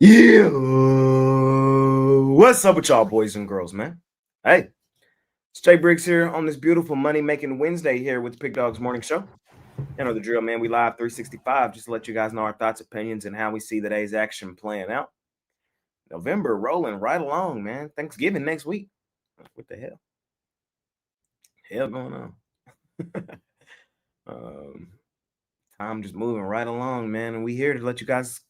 Yeah, what's up with y'all boys and girls, man? Hey, it's Jay Briggs here on this beautiful money-making Wednesday here with the Pick Dawgz Morning Show. You know the drill, man. We live 365 just to let you guys know our thoughts, opinions, and how we see today's action playing out. November rolling right along, man. Thanksgiving next week. What the hell? Hell going on? Time just moving right along, man. And we here to let you guys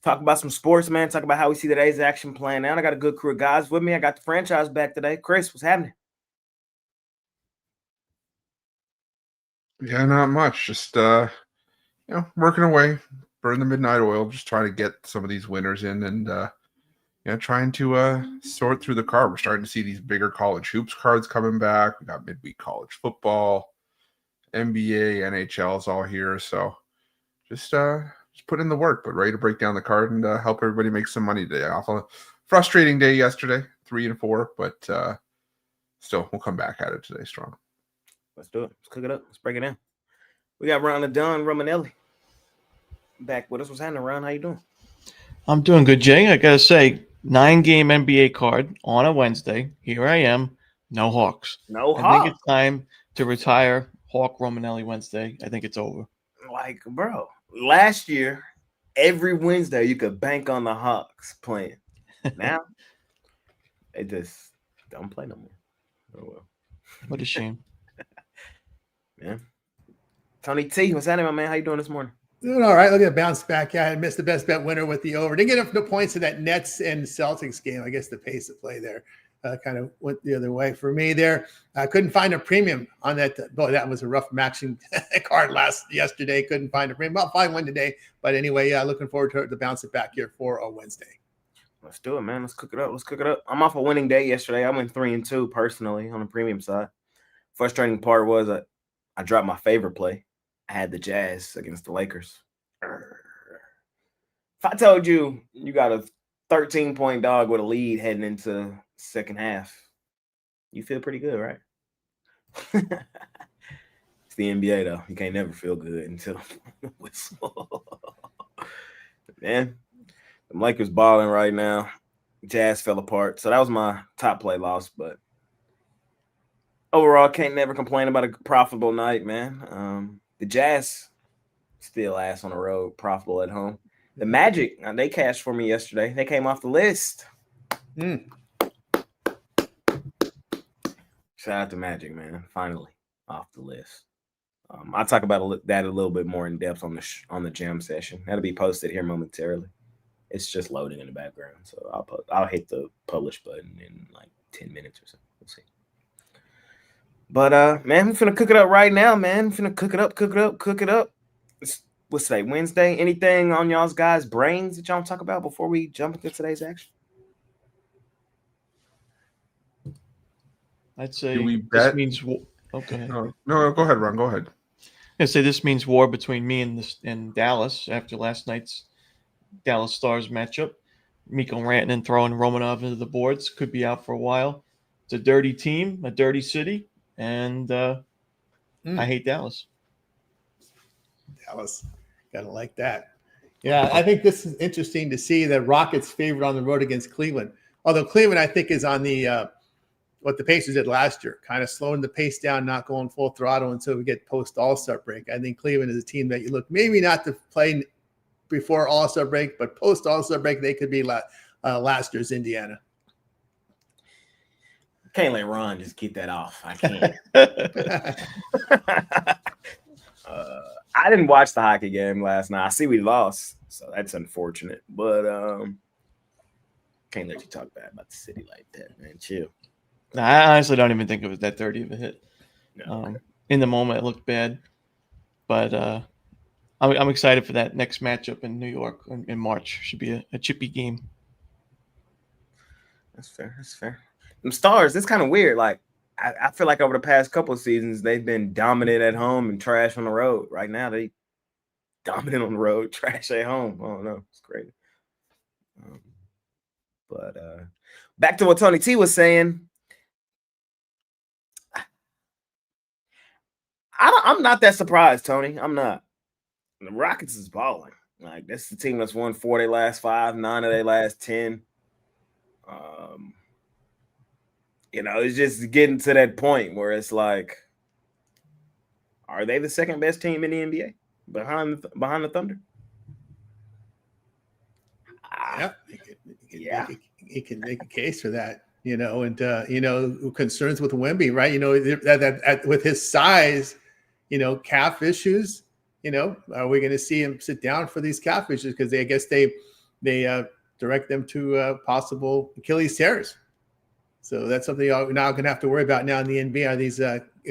talk about some sports, man. Talk about how we see today's action playing out. I got a good crew of guys with me. I got the franchise back today. Chris, what's happening? Yeah, not much. Just working away, burn the midnight oil, just trying to get some of these winners in and trying to sort through the card. We're starting to see these bigger college hoops cards coming back. We got midweek college football, NBA, NHL is all here. So just put in the work, but ready to break down the card and help everybody make some money today. Off a frustrating day yesterday, 3 and 4, but still we'll come back at it today strong. Let's do it. Let's cook it up. Let's break it down. We got Ron the Don Romanelli back with us. What's happening, Ron? How you doing? I'm doing good, Jay. I gotta say, 9-game NBA card on a Wednesday. Here I am. No Hawks. No I Hawks. think it's time to retire Hawk Romanelli Wednesday. I think it's over. Like, bro, last year, every Wednesday you could bank on the Hawks playing. Now, they just don't play no more. Oh well. What a shame. Man. Tony T, what's happening, my man? How you doing this morning? Doing all right. Look at the bounce back. Yeah, I missed the best bet winner with the over. Didn't get enough the points in that Nets and Celtics game. I guess the pace of play there kind of went the other way for me there. I couldn't find a premium on that. Boy, that was a rough matching card yesterday. Couldn't find a premium. I'll find one today. But anyway, looking forward to bounce it back here for a Wednesday. Let's do it, man. Let's cook it up. Let's cook it up. I'm off a winning day yesterday. I went 3-2 personally on the premium side. Frustrating part was I dropped my favorite play. I had the Jazz against the Lakers. If I told you got a 13-point dog with a lead heading into second half, you feel pretty good, right? It's the NBA, though. You can't never feel good until the whistle. Man, the Lakers balling right now. Jazz fell apart. So that was my top play loss, but overall, can't never complain about a profitable night, man. The Jazz still ass on the road, profitable at home. The Magic, they cashed for me yesterday. They came off the list. Shout out to Magic, man. Finally off the list. I'll talk about that a little bit more in depth on the jam session. That'll be posted here momentarily. It's just loading in the background, so I'll hit the publish button in like 10 minutes or so. We'll see. But man, we're finna cook it up right now, man. We're finna cook it up. What's today? Wednesday. Anything on y'all's guys' brains that y'all talk about before we jump into today's action? I'd say Do we this bet? means okay. No, go ahead, Ron. Go ahead. I'd say this means war between me and Dallas after last night's Dallas Stars matchup. Miko ranting and throwing Romanov into the boards. Could be out for a while. It's a dirty team, a dirty city, and I hate Dallas. Dallas, gotta like that. Yeah, I think this is interesting to see the Rockets favored on the road against Cleveland. Although Cleveland, I think, is on the what the Pacers did last year, kind of slowing the pace down, not going full throttle until we get post All-Star break. I think Cleveland is a team that you look maybe not to play before All-Star break, but post All-Star break they could be last year's Indiana. Can't let Ron just get that off. I can't. I didn't watch the hockey game last night. I see we lost, so that's unfortunate. But can't let you talk bad about the city like that, man. Chill. I honestly don't even think it was that dirty of a hit. No. In the moment, it looked bad, but I'm excited for that next matchup in New York in March. Should be a chippy game. That's fair. That's fair. Them Stars, it's kind of weird. Like I feel like over the past couple of seasons, they've been dominant at home and trash on the road. Right now, they dominant on the road, trash at home. I don't know. It's crazy. But back to what Tony T was saying. I'm not that surprised, Tony. I'm not. The Rockets is balling. Like, that's the team that's won 4 of their last 5, 9 of their last 10. It's just getting to that point where it's like, are they the second best team in the NBA behind the Thunder? Yeah, you can make a case for that, and concerns with Wemby, right? That with his size, calf issues. Are we going to see him sit down for these calf issues? Because I guess they direct them to possible Achilles tears. So that's something you're now going to have to worry about now in the NBA. Are these?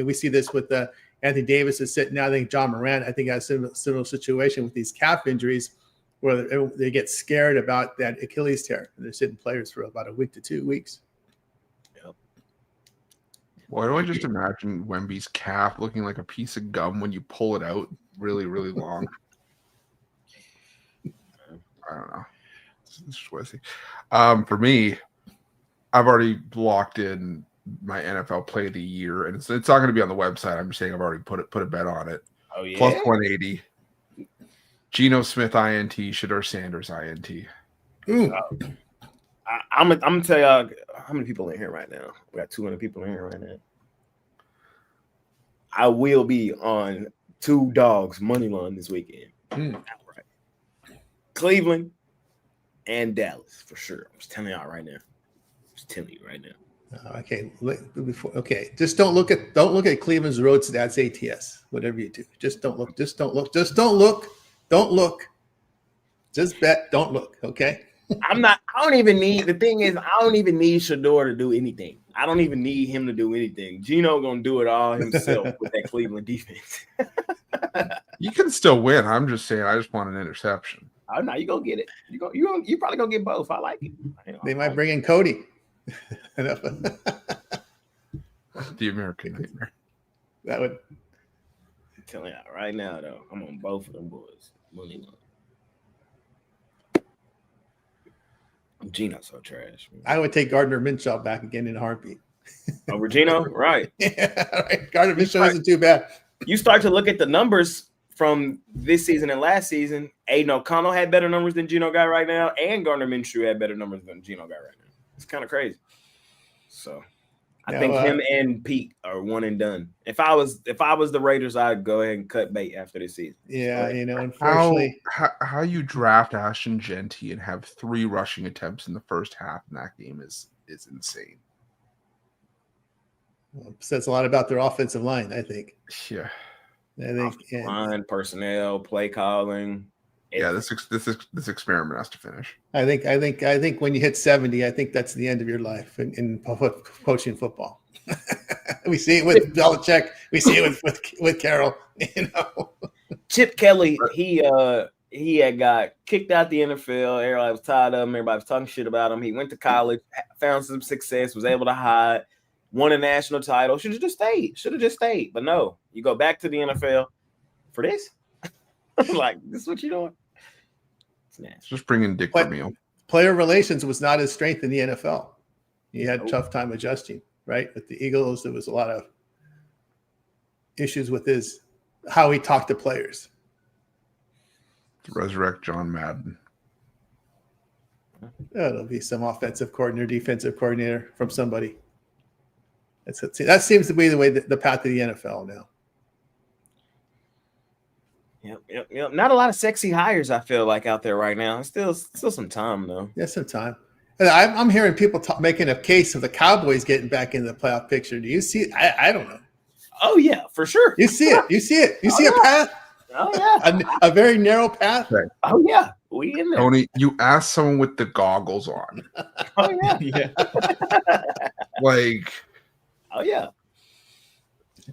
We see this with Anthony Davis is sitting now. I think John Morant, I think, has a similar situation with these calf injuries, where they get scared about that Achilles tear. And they're sitting players for about a week to 2 weeks. Yep. Why do I just imagine Wemby's calf looking like a piece of gum when you pull it out really, really long? I don't know. This is what I see. For me, I've already locked in my NFL play of the year, and it's not going to be on the website. I'm just saying I've already put a bet on it. Oh yeah, plus 180. Geno Smith INT, Shedeur Sanders INT. I'm gonna tell y'all how many people in here right now. We got 200 people in here right now. I will be on PickDawgz money line this weekend. Outright. Cleveland and Dallas for sure. I'm just telling y'all right now. Okay. Just don't look at Cleveland's road stats ATS. Whatever you do, just don't look. Don't look. Just bet. Don't look. Okay. I don't even need. The thing is, I don't even need Shedeur to do anything. I don't even need him to do anything. Geno gonna do it all himself with that Cleveland defense. You can still win. I'm just saying. I just want an interception. Oh no, you go get it. You probably gonna get both. I like it. They might bring in Cody. The American Nightmare. That would. I'm telling you right now, though, I'm on both of them boys. Money line. Geno's so trash. Man. I would take Gardner Minshew back again in a heartbeat. Over Geno, right? Yeah, right. Gardner Minshew isn't too bad. You start to look at the numbers from this season and last season. Aiden O'Connell had better numbers than Geno got right now, and Gardner Minshew had better numbers than Geno got right now. It's kind of crazy. So I think him and Pete are one and done. If I was the Raiders, I'd go ahead and cut bait after this season. Yeah, unfortunately. How you draft Ashton Genty and have 3 rushing attempts in the first half in that game is insane. Well, says a lot about their offensive line, I think. Yeah. Line, personnel, play calling. Yeah, this experiment has to finish. I think when you hit 70, I think that's the end of your life in coaching football. We see it with Belichick. We see it with Carroll. Chip Kelly, he had got kicked out the NFL. Everybody was tired of him. Everybody was talking shit about him. He went to college, found some success, was able to hide, won a national title. Should have just stayed. But no, you go back to the NFL for this. Like, this is what you're doing. It's just bringing Dick Vermeil. Player relations was not his strength in the NFL. He had a tough time adjusting, right? With the Eagles, there was a lot of issues with how he talked to players. To resurrect John Madden. It'll be some offensive coordinator, defensive coordinator from somebody. That seems to be the way the path of the NFL now. Yep. Not a lot of sexy hires, I feel like, out there right now. Still some time though. Yeah, some time. And I'm hearing people making a case of the Cowboys getting back in the playoff picture. Do you see it? I don't know. Oh yeah, for sure. You see it. You see a path. Oh yeah, a very narrow path. Right. Oh yeah, we in there. Tony, you asked someone with the goggles on. Oh yeah. Like. Oh yeah.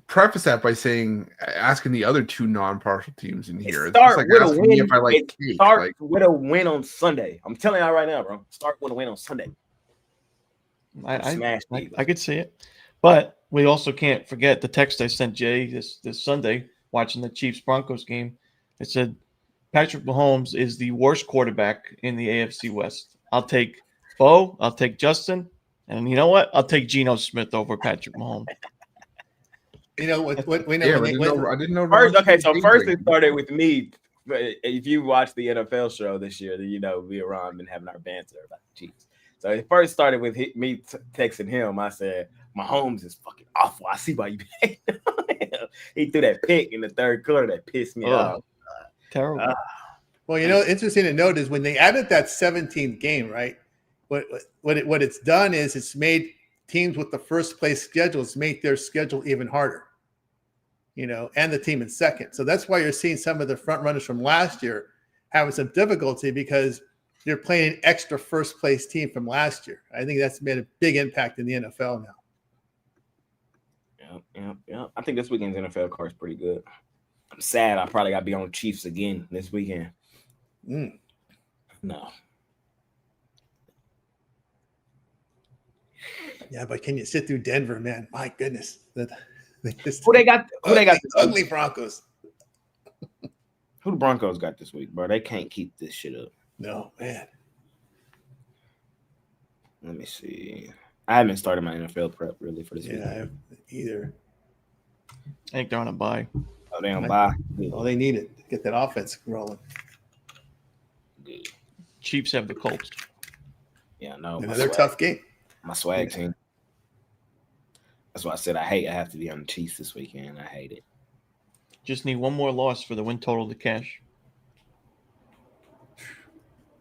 Preface that by asking the other 2 non-partial teams in here. Start like with a win. If I like cake. Start with a win on Sunday. I'm telling you right now, bro. Start with a win on Sunday. I could see it, but we also can't forget the text I sent Jay this Sunday watching the Chiefs Broncos game. It said Patrick Mahomes is the worst quarterback in the AFC West. I'll take Bo. I'll take Justin, and you know what? I'll take Geno Smith over Patrick Mahomes. You know what we know. I didn't know. First, it started with me But if you watch the NFL show this year, then you know me and Ron have been having our banter about the Chiefs. So it first started with me texting him. I said, Mahomes is fucking awful. I see why you hate him. He threw that pick in the third quarter that pissed me off. Terrible. Well, interesting to note is when they added that 17th game, right? What it's done is it's made teams with the first place schedules make their schedule even harder. And the team in second. So that's why you're seeing some of the front runners from last year having some difficulty because you're playing an extra first place team from last year. I think that's made a big impact in the NFL now. Yeah. I think this weekend's NFL card is pretty good. I'm sad I probably got to be on Chiefs again this weekend. No. Yeah, but can you sit through Denver, man? My goodness. Who they got? Ugly Broncos. Who the Broncos got this week, bro? They can't keep this shit up. No, man. Let me see. I haven't started my NFL prep really for this week. Yeah, I haven't either. I think they're on a bye. Oh, they on bye. Well, they need it to get that offense rolling. Good. Chiefs have the Colts. Yeah, no. Another tough game. My swag team. That's why I said I have to be on the Chiefs this weekend. I hate it. Just need one more loss for the win total to cash.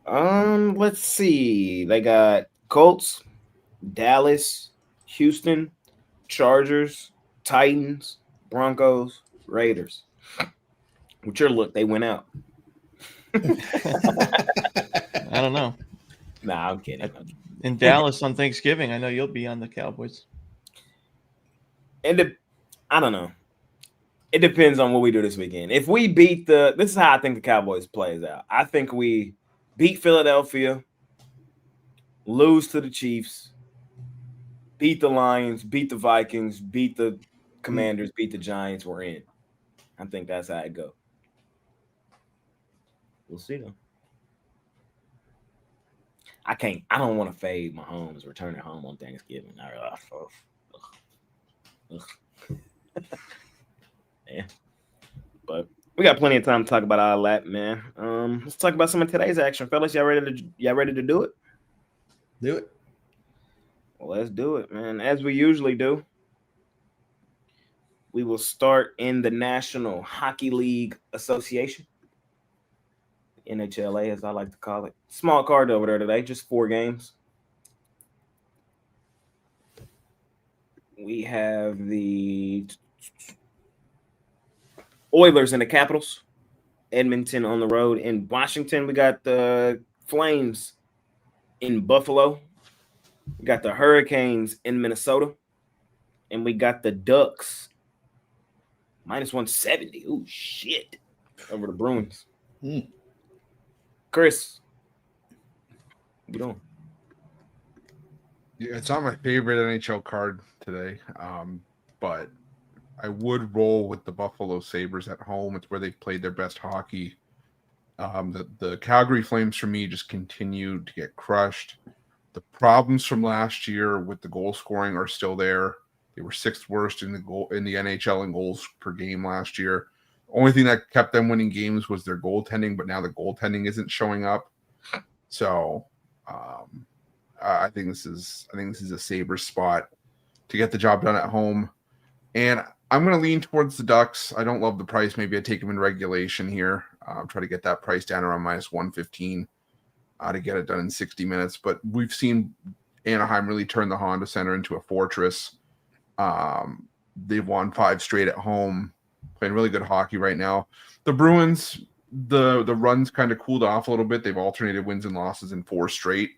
Let's see. They got Colts, Dallas, Houston, Chargers, Titans, Broncos, Raiders. With your look, they went out. I don't know. Nah, I'm kidding. In Dallas on Thanksgiving, I know you'll be on the Cowboys. And I don't know. It depends on what we do this weekend. If we beat this is how I think the Cowboys plays out. I think we beat Philadelphia, lose to the Chiefs, beat the Lions, beat the Vikings, beat the Commanders, beat the Giants. We're in. I think that's how it go. We'll see though. I don't want to fade Mahomes returning home on Thanksgiving. Yeah. But we got plenty of time to talk about all that, man. Let's talk about some of today's action, fellas. Y'all ready to do it? Do it. Well, let's do it, man. As we usually do, we will start in the National Hockey League Association. NHLA, as I like to call it. Small card over there today, just 4 games. We have the Oilers and the Capitals. Edmonton on the road. In Washington, we got the Flames in Buffalo. We got the Hurricanes in Minnesota. And we got the Ducks minus 170. Ooh, shit. Over the Bruins. Chris, what you doing? Yeah, it's not my favorite NHL card today, but I would roll with the Buffalo Sabres at home. It's where they've played their best hockey. The Calgary Flames, for me, just continue to get crushed. The problems from last year with the goal scoring are still there. They were 6th worst in the NHL in goals per game last year. Only thing that kept them winning games was their goaltending, but now the goaltending isn't showing up. So I think this is a Sabres spot to get the job done at home. And I'm going to lean towards the Ducks. I don't love the price. Maybe I take them in regulation here. Try to get that price down around minus 115 to get it done in 60 minutes. But we've seen Anaheim really turn the Honda Center into a fortress. They've won 5 straight at home. Playing really good hockey right now. The Bruins, the run's kind of cooled off a little bit. They've alternated wins and losses in 4 straight.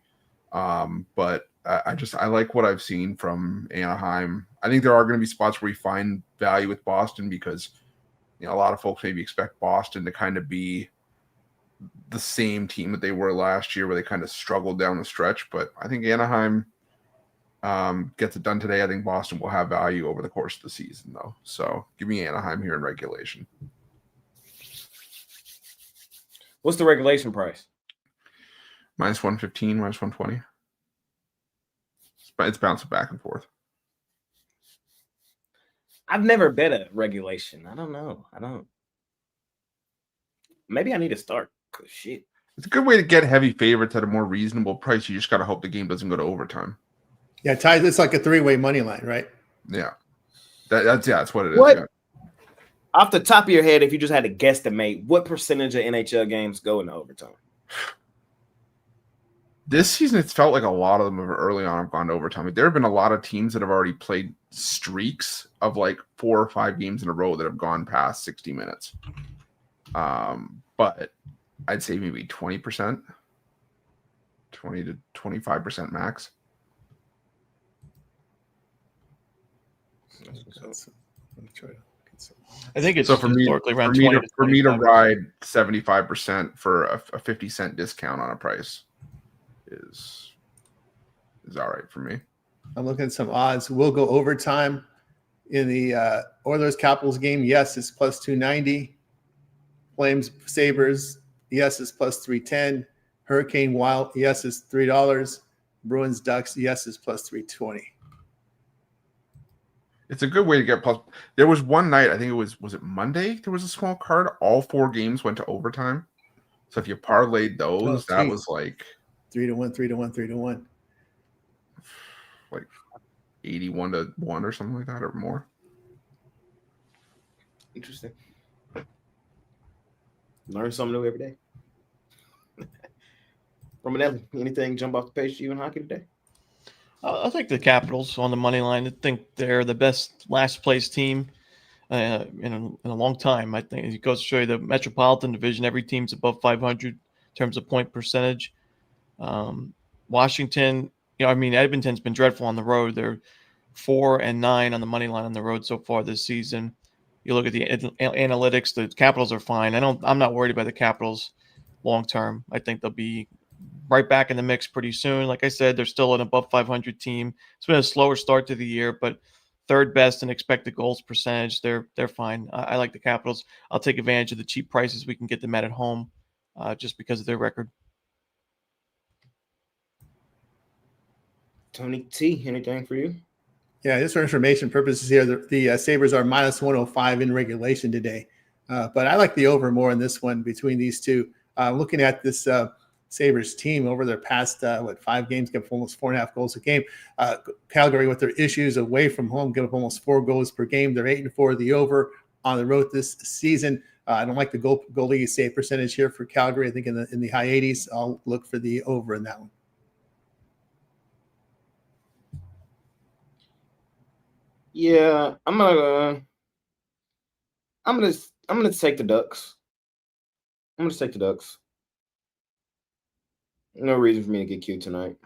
But I like what I've seen from Anaheim. I think there are going to be spots where we find value with Boston because a lot of folks maybe expect Boston to kind of be the same team that they were last year where they kind of struggled down the stretch. But I think Anaheim gets it done today. I think Boston will have value over the course of the season, though. So give me Anaheim here in regulation. What's the regulation price? Minus 115, minus 120. It's bouncing back and forth. I've never bet a regulation. I don't know. maybe I need to start. 'Cause shit. It's a good way to get heavy favorites at a more reasonable price. You just got to hope the game doesn't go to overtime. Yeah, ties. It's like a three-way money line, right? Yeah, that's what it is. What? Yeah. Off the top of your head, if you just had to guesstimate, what percentage of NHL games go into overtime? This season, it's felt like a lot of them have early on have gone to overtime. Like, there have been a lot of teams that have already played streaks of like 4 or 5 games in a row that have gone past 60 minutes. But I'd say maybe 20%, 20 to 25% max. I think it's So for me, historically around for 20 me to 25%. ride 75% for a 50-cent discount on a price is all right for me. I'm looking at some odds. We'll go overtime in the Oilers Capitals game. Yes, it's plus 290. Flames Sabres. Yes, it's plus 310. Hurricane Wild. Yes, it's $3. Bruins Ducks. Yes, it's plus 320. It's a good way to get plus. There was one night, I think it was it Monday? There was a small card. All 4 games went to overtime. So if you parlayed those, that was like 3-1, 3-1, 3-1. Like 81 to 1 or something like that, or more. Interesting. Learn something new every day. Romanelli, anything jump off the page to you in hockey today? I think the Capitals on the money line. I think they're the best last place team in a long time. I think it goes to show you the Metropolitan Division. Every team's above 500 in terms of point percentage. Washington, Edmonton's been dreadful on the road. They're 4-9 on the money line on the road so far this season. You look at the analytics; the Capitals are fine. I'm not worried about the Capitals long term. I think they'll be right back in the mix pretty soon. Like I said, they're still an above 500 team. It's been a slower start to the year, but third best in expected goals percentage. They're fine. I like the Capitals. I'll take advantage of the cheap prices we can get them at home, just because of their record. Tony T, anything for you? Yeah, just for information purposes here, the Sabres are minus 105 in regulation today. But I like the over more in this one between these two. Looking at this Sabres team over their past, 5 games, give up almost 4.5 goals a game. Calgary, with their issues away from home, give up almost 4 goals per game. They're 8-4 the over on the road this season. I don't like the goalie save percentage here for Calgary. I think in the high 80s. I'll look for the over in that one. Yeah, I'm gonna take the Ducks. I'm gonna take the Ducks. No reason for me to get cute tonight.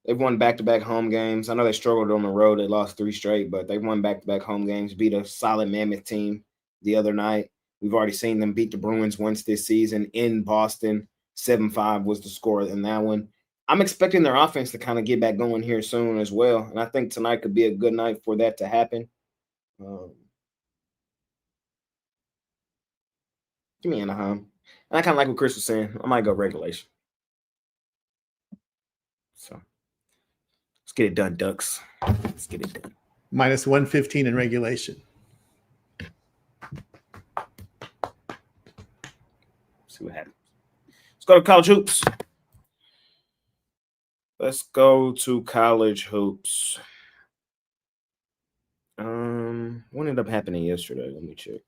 They've won back-to-back home games. I know they struggled on the road. They lost 3 straight, but they won back-to-back home games, beat a solid Mammoth team the other night. We've already seen them beat the Bruins once this season in Boston. 7-5 was the score in that one. I'm expecting their offense to kind of get back going here soon as well, and I think tonight could be a good night for that to happen. Give me Anaheim. And I kind of like what Chris was saying. I might go regulation. So let's get it done, Ducks. Let's get it done. Minus 115 in regulation. See what happens. Let's go to college hoops. Let's go to college hoops. What ended up happening yesterday? Let me check.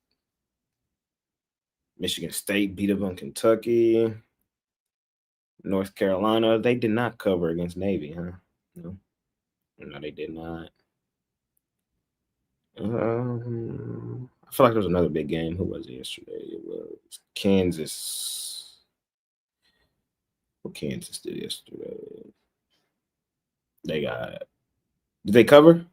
Michigan State beat up on Kentucky. North Carolina, they did not cover against Navy, huh? No, they did not. I feel like there was another big game. Who was it yesterday? It was Kansas. What Kansas did yesterday? Did they cover?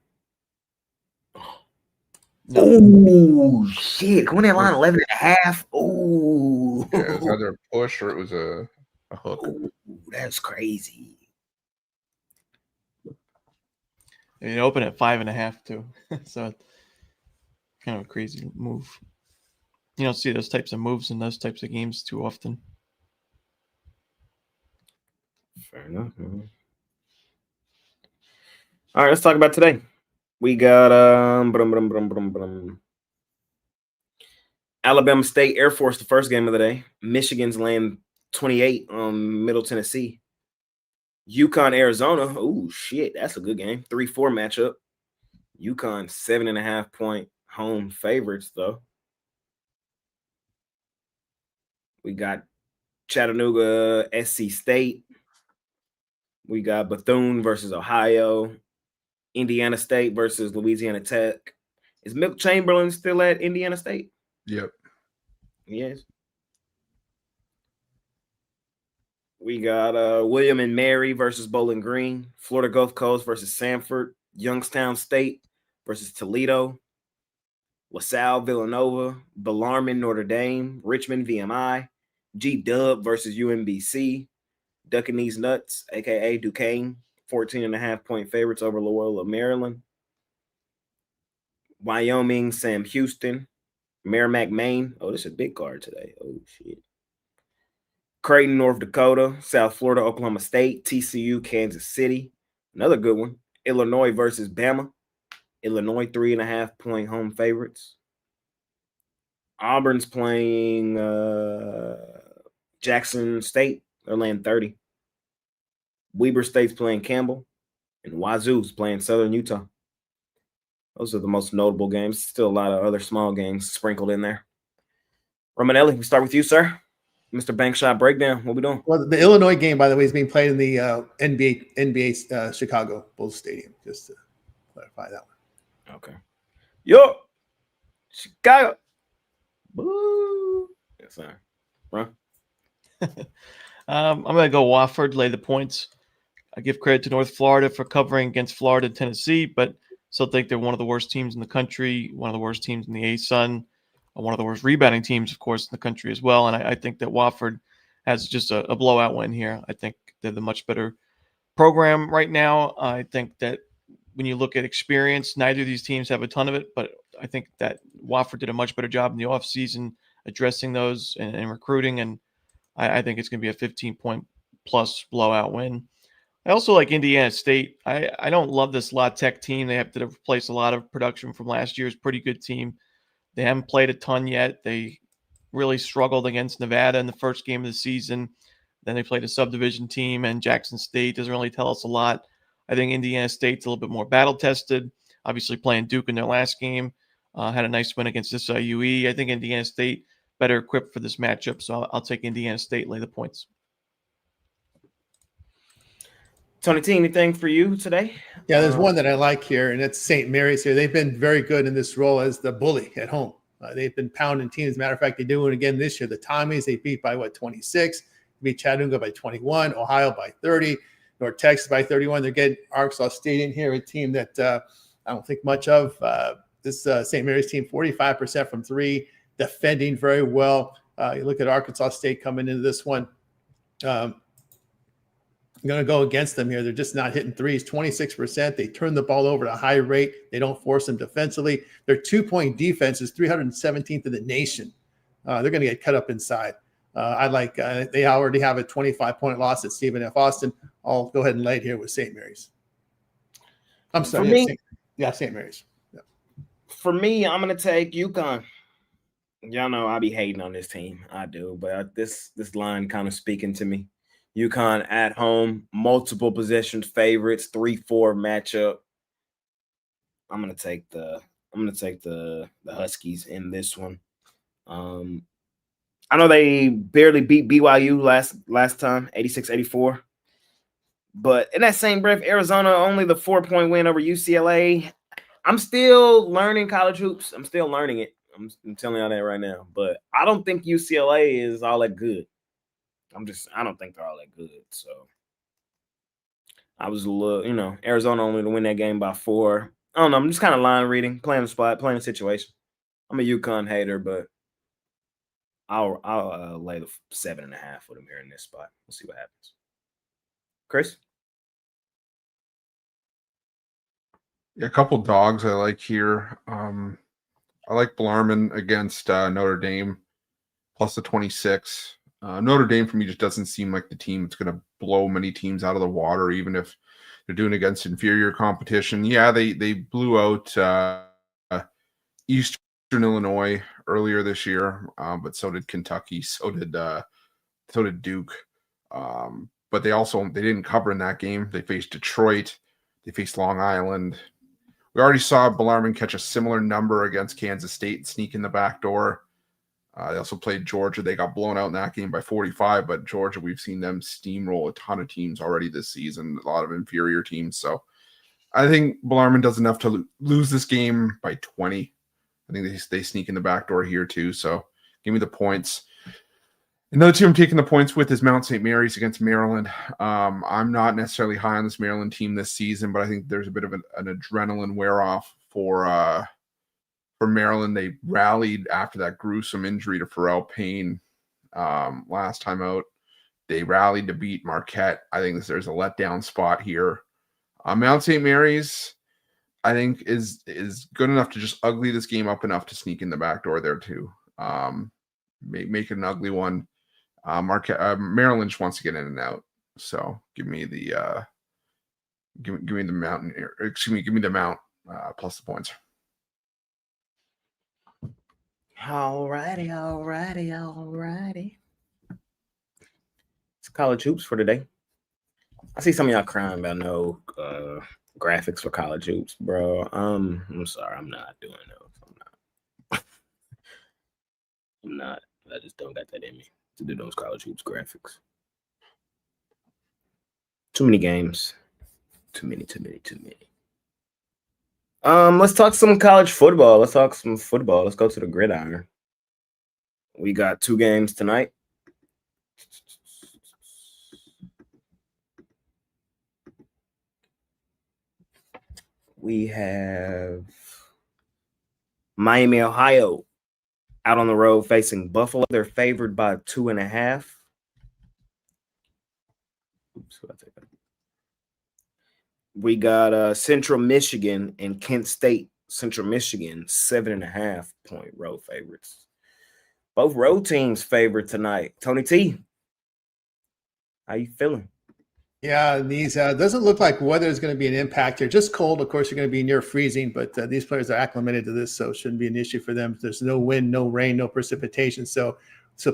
No. Oh, shit. Going in line 11.5. Oh. Yeah, it was either a push or it was a hook. Ooh, that's crazy. It opened at 5.5 too, so kind of a crazy move. You don't see those types of moves in those types of games too often. Fair enough. Man. All right, let's talk about today. We got Alabama State Air Force, the first game of the day. Michigan's laying 28 on Middle Tennessee. UConn, Arizona. Oh, shit. That's a good game. 3-4 matchup. UConn, 7.5-point home favorites, though. We got Chattanooga, SC State. We got Bethune versus Ohio. Indiana State versus Louisiana Tech. Is Milt Chamberlain still at Indiana State? Yep. Yes. We got William and Mary versus Bowling Green. Florida Gulf Coast versus Sanford. Youngstown State versus Toledo. LaSalle, Villanova. Bellarmine, Notre Dame. Richmond, VMI. G-Dub versus UMBC. Duckinese Nuts, a.k.a. Duquesne. 14.5-point favorites over Loyola, Maryland. Wyoming, Sam Houston. Merrimack, Maine. Oh, this is a big card today. Oh, shit. Creighton, North Dakota. South Florida, Oklahoma State. TCU, Kansas City. Another good one. Illinois versus Bama. Illinois, 3.5-point home favorites. Auburn's playing Jackson State. They're laying 30. Weber State's playing Campbell. And Wazoo's playing Southern Utah. Those are the most notable games. Still a lot of other small games sprinkled in there. Romanelli, we start with you, sir. Mr. Bankshot Breakdown. What we doing? Well, the Illinois game, by the way, is being played in the NBA Chicago Bulls Stadium, just to clarify that one. Okay. Yo, Chicago. Boo. Yes, sir. Ron? I'm going to go Wofford, lay the points. I give credit to North Florida for covering against Florida and Tennessee, but still think they're one of the worst teams in the country, one of the worst teams in the ASUN, one of the worst rebounding teams, of course, in the country as well. And I think that Wofford has just a blowout win here. I think they're the much better program right now. I think that when you look at experience, neither of these teams have a ton of it, but I think that Wofford did a much better job in the offseason addressing those and recruiting, and I think it's going to be a 15-point plus blowout win. I also like Indiana State. I don't love this La Tech team. They have to replace a lot of production from last year's pretty good team. They haven't played a ton yet. They really struggled against Nevada in the first game of the season. Then they played a subdivision team, and Jackson State doesn't really tell us a lot. I think Indiana State's a little bit more battle-tested. Obviously playing Duke in their last game. Had a nice win against SIUE. I think Indiana State better equipped for this matchup, so I'll take Indiana State, lay the points. Tony T, anything for you today? Yeah, there's one that I like here, and it's St. Mary's here. They've been very good in this role as the bully at home. They've been pounding teams. As a matter of fact, they do it again this year. The Tommies, they beat by, 26? Beat Chattanooga by 21, Ohio by 30, North Texas by 31. They're getting Arkansas State in here, a team that I don't think much of. This St. Mary's team, 45% from three, defending very well. You look at Arkansas State coming into this one. I'm going to go against them here. They're just not hitting threes, 26%. They turn the ball over at a high rate. They don't force them defensively. Their 2-point defense is 317th in the nation. They're going to get cut up inside. They already have a 25-point loss at Stephen F. Austin. I'll go ahead and lay it here with St. Mary's. I'm sorry. St. Mary's. Yeah. For me, I'm going to take UConn. Y'all know I be hating on this team. I do, but this line kind of speaking to me. UConn at home, multiple possession favorites, 3-4 matchup. I'm gonna take the Huskies in this one. I know they barely beat BYU last time, 86-84. But in that same breath, Arizona only the 4-point win over UCLA. I'm still learning college hoops. I'm still learning it. I'm telling y'all that right now. But I don't think UCLA is all that good. I don't think they're all that good. So I was a little, Arizona only to win that game by 4. I don't know. I'm just kind of line reading, playing the spot, playing the situation. I'm a UConn hater, but I'll lay the 7.5 with them here in this spot. We'll see what happens. Chris? Yeah, a couple dogs I like here. I like Bellarmine against Notre Dame, plus the 26. Notre Dame for me just doesn't seem like the team that's going to blow many teams out of the water, even if they're doing against inferior competition. Yeah, they blew out Eastern Illinois earlier this year, but so did Kentucky, so did Duke. But they didn't cover in that game. They faced Detroit, they faced Long Island. We already saw Bellarmine catch a similar number against Kansas State and sneak in the back door. They also played Georgia. They got blown out in that game by 45, but Georgia, we've seen them steamroll a ton of teams already this season, a lot of inferior teams. So I think Bellarmine does enough to lose this game by 20. I think they sneak in the back door here too. So give me the points. Another team I'm taking the points with is Mount St. Mary's against Maryland. I'm not necessarily high on this Maryland team this season, but I think there's a bit of an adrenaline wear-off for Maryland. They rallied after that gruesome injury to Pharrell Payne last time out. They rallied to beat Marquette. I think there's a letdown spot here. Mount St. Mary's, I think, is good enough to just ugly this game up enough to sneak in the back door there too. Make it an ugly one. Maryland just wants to get in and out, so give me the Mountain. Excuse me, give me the Mount plus the points. Alrighty. It's college hoops for today. I see some of y'all crying about no graphics for college hoops, bro. I'm sorry, I'm not doing those. I'm not. I just don't got that in me to do those college hoops graphics. Too many games. Too many. Let's talk some college football. Let's talk some football. Let's go to the gridiron. We got 2 games tonight. We have Miami, Ohio, out on the road facing Buffalo. They're favored by 2.5. Oops, what I take that? We got Central Michigan and Kent State. Central Michigan, 7.5 point road favorites. Both road teams favored tonight. Tony T, how you feeling? Yeah, these doesn't look like weather is going to be an impact here. Just cold, of course, you're going to be near freezing, but these players are acclimated to this, so it shouldn't be an issue for them. There's no wind, no rain, no precipitation, so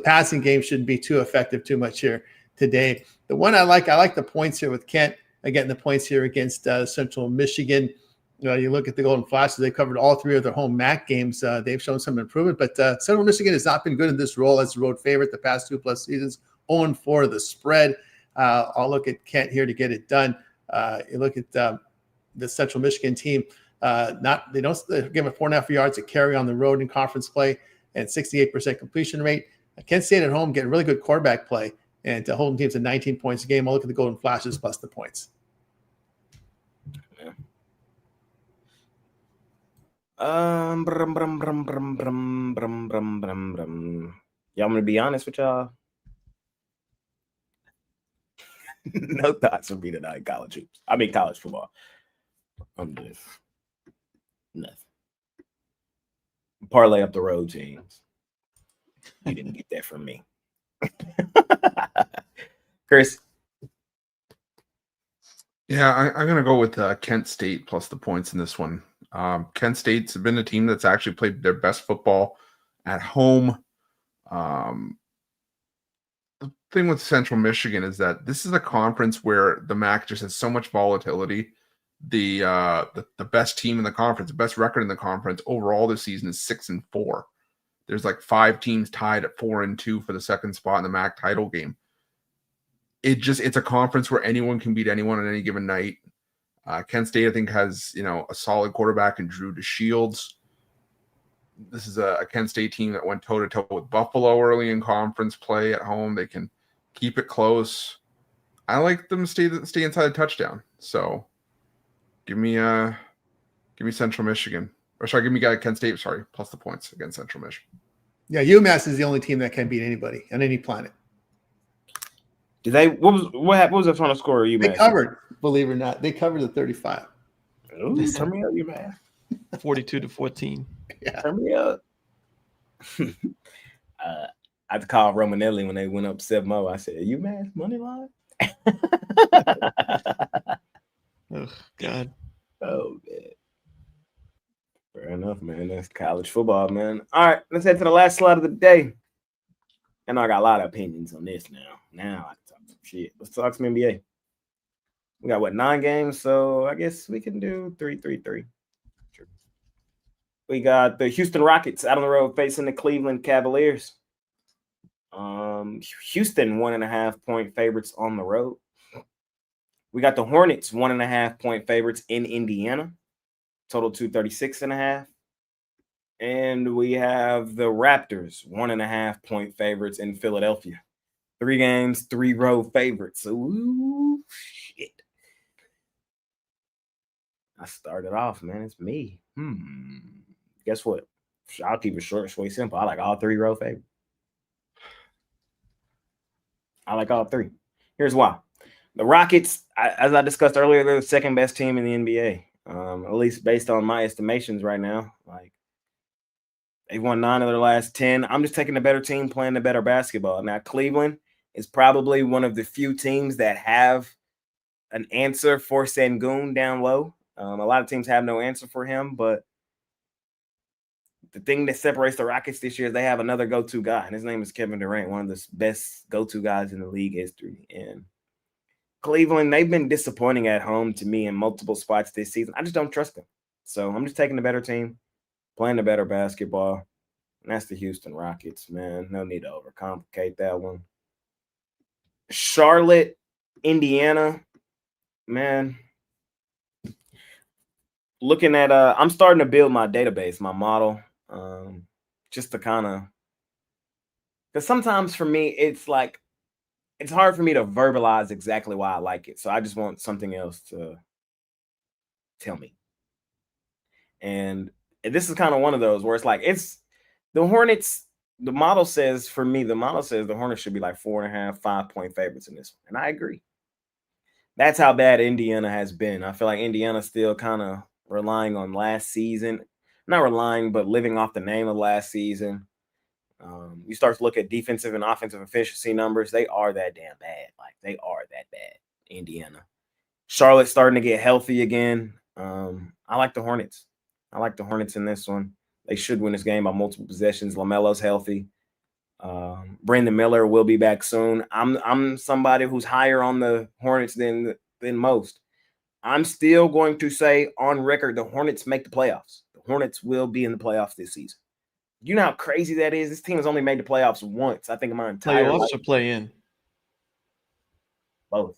passing game shouldn't be too effective too much here today. The one I like the points here with Kent. Again, the points here against Central Michigan. You look at the Golden Flashes; they covered all 3 of their home MAC games. They've shown some improvement, but Central Michigan has not been good in this role as a road favorite the past 2+ seasons. 0-4 the spread. I'll look at Kent here to get it done. You look at the Central Michigan team. They don't give it 4.5 yards to carry on the road in conference play, and 68% completion rate. Kent State at home getting really good quarterback play, and holding teams at 19 points a game. I'll look at the Golden Flashes plus the points. Yeah. Y'all want me to be honest with y'all? No thoughts from me tonight. College hoops. I mean college football. I'm just nothing. Parlay up the road teams. You didn't get that from me. Chris. Yeah, I'm going to go with Kent State plus the points in this one. Kent State's been a team that's actually played their best football at home. The thing with Central Michigan is that this is a conference where the MAC just has so much volatility. The best team in the conference, the best record in the conference overall this season is 6-4. There's like 5 teams tied at 4-2 for the second spot in the MAC title game. It's a conference where anyone can beat anyone on any given night. Kent State, I think, has a solid quarterback in Drew DeShields. This is a Kent State team that went toe-to-toe with Buffalo early in conference play at home. They can keep it close. I like them to stay inside a touchdown. So give me Central Michigan. Or sorry, give me Kent State, plus the points against Central Michigan. Yeah, UMass is the only team that can beat anybody on any planet. Did they? What was the final score? UMass? They covered, believe it or not. They covered the 35. Ooh, turn me up, UMass. 42-14. Yeah. Turn me up. I had to call Romanelli when they went up 7-0. I said, UMass money line? Oh, God. Oh, man. enough, man. That's college football, man. All right, let's head to the last slide of the day. I know I got a lot of opinions on this now. Now I can talk some shit. Let's talk some NBA. We got 9 games, so I guess we can do 3-3-3. Sure. We got the Houston Rockets out on the road facing the Cleveland Cavaliers. Houston 1.5-point favorites on the road. We got the Hornets 1.5-point favorites in Indiana. Total 236.5. And we have the Raptors 1.5-point favorites in Philadelphia. 3 games, 3 road favorites. Ooh, shit. I started off, man. It's me. Guess what? I'll keep it short, sweet, simple. I like all 3 road favorites. I like all 3. Here's why. The Rockets, as I discussed earlier, they're the second best team in the NBA. At least based on my estimations right now. Like, they've won 9 of their last 10. I'm just taking the better team playing the better basketball. Now, Cleveland is probably one of the few teams that have an answer for Sengun down low. A lot of teams have no answer for him, but the thing that separates the Rockets this year is they have another go-to guy, and his name is Kevin Durant, one of the best go-to guys in the league history. And Cleveland, they've been disappointing at home to me in multiple spots this season. I just don't trust them. So I'm just taking the better team, playing the better basketball, and that's the Houston Rockets, man. No need to overcomplicate that one. Charlotte, Indiana, man. Looking at I'm starting to build my database, my model, just to kind of, because sometimes for me it's like it's hard for me to verbalize exactly why I like it, so I just want something else to tell me. And this is kind of one of those where it's like it's the Hornets. The model says for me, the Hornets should be like 4.5, 5-point favorites in this one, and I agree. That's how bad Indiana has been. I feel like Indiana's still kind of relying on last season. Not relying, but living off the name of last season. You start to look at defensive and offensive efficiency numbers. They are that damn bad. Like, they are that bad, Indiana. Charlotte's starting to get healthy again. I like the Hornets. I like the Hornets in this one. They should win this game by multiple possessions. LaMelo's healthy. Brandon Miller will be back soon. I'm somebody who's higher on the Hornets than most. I'm still going to say on record the Hornets make the playoffs. The Hornets will be in the playoffs this season. You know how crazy that is? This team has only made the playoffs once, I think, in my entire life. Playoffs or play in? Both.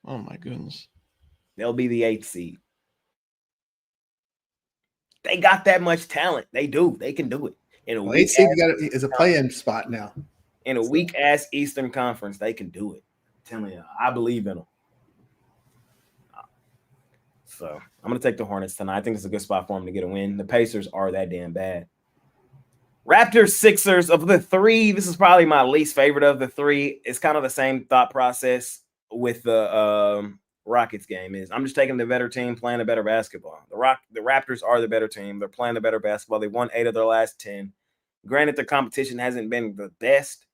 Oh, my goodness. They'll be the 8th seed. They got that much talent. They do. They can do it. In a weak 8th seed is a play-in spot now. In a weak-ass Eastern Conference, they can do it. I'm telling you, I believe in them. So I'm going to take the Hornets tonight. I think it's a good spot for them to get a win. The Pacers are that damn bad. Raptors, Sixers, of the 3, this is probably my least favorite of the 3. It's kind of the same thought process with the Rockets game. Is I'm just taking the better team, playing the better basketball. The Raptors are the better team. They're playing the better basketball. They won 8 of their last 10. Granted, the competition hasn't been the best.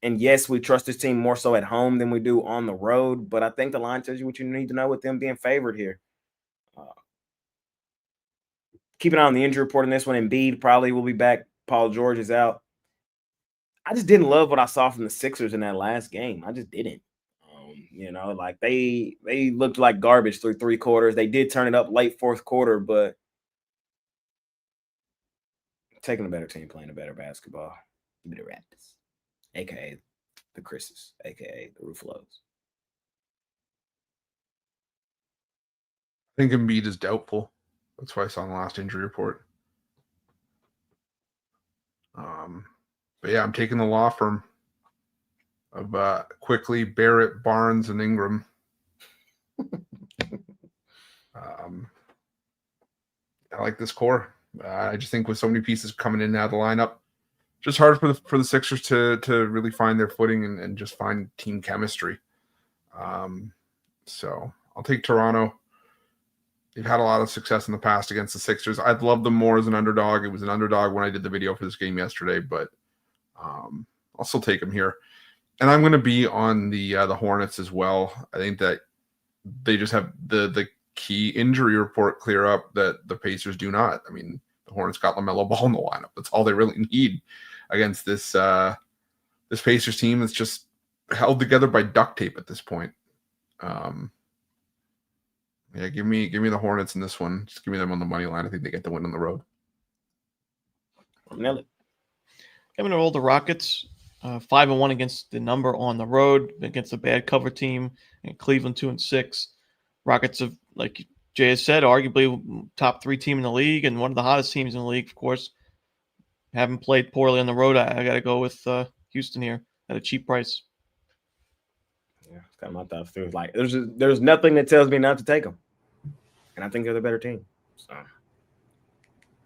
And yes, we trust this team more so at home than we do on the road. But I think the line tells you what you need to know with them being favored here. Keep an eye on the injury report in this one. Embiid probably will be back. Paul George is out. I just didn't love what I saw from the Sixers in that last game. I just didn't. Like they looked like garbage through 3 quarters. They did turn it up late 4th quarter, but taking a better team, playing a better basketball. Give me the Raptors, a.k.a. the Chris's, a.k.a. the Ruffalo's. I think Embiid is doubtful. That's what I saw in the last injury report. But yeah, I'm taking the law firm of Quickly, Barrett, Barnes, and Ingram. I like this core. I just think with so many pieces coming in and out of the lineup, just hard for the Sixers to really find their footing and just find team chemistry. So I'll take Toronto. They've had a lot of success in the past against the Sixers. I'd love them more as an underdog. It was an underdog when I did the video for this game yesterday, but I'll still take them here. And I'm going to be on the Hornets as well. I think that they just have the key injury report clear up that the Pacers do not. I mean, the Hornets got LaMelo Ball in the lineup. That's all they really need against this this Pacers team that's just held together by duct tape at this point. Yeah, give me the Hornets in this one. Just give me them on the money line. I think they get the win on the road. Nail it. I'm going to roll the Rockets 5-1 against the number on the road against a bad cover team, and Cleveland 2-6. Rockets have, like Jay has said, arguably top 3 team in the league and one of the hottest teams in the league, of course. Haven't played poorly on the road. I got to go with Houston here at a cheap price. Yeah, it's got my thoughts too. Like there's nothing that tells me not to take them, and I think they're the better team. So,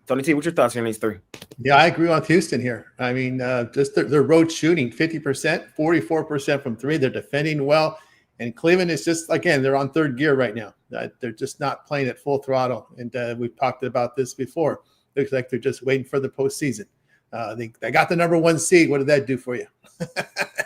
Tony T, what's your thoughts on these 3? Yeah, I agree with Houston here. I mean, just their road shooting, 50%, 44% from 3. They're defending well. And Cleveland is just, again, they're on 3rd gear right now. They're just not playing at full throttle. And we've talked about this before. Looks like they're just waiting for the postseason. They got the number 1 seed. What did that do for you?